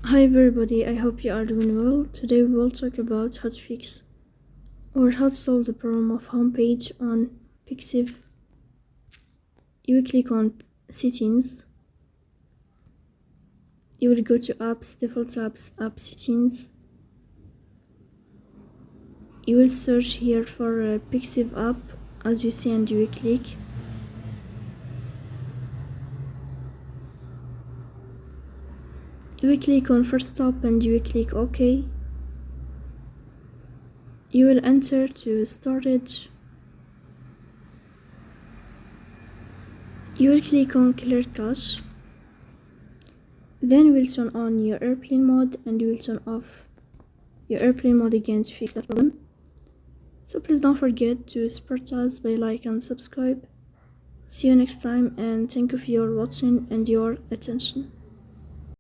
Hi everybody, I hope you are doing well. Today we will talk about how to fix or how to solve the problem of homepage on Pixiv. You will click on settings. You will go to apps, default apps, app settings. You will search here for a Pixiv app as you see, and you will click. You will click on first stop and you will click OK. You will enter to storage. You will click on clear cache. Then you will turn on your airplane mode and you will turn off your airplane mode again to fix that problem. So please don't forget to support us by like and subscribe. See you next time, and thank you for your watching and your attention.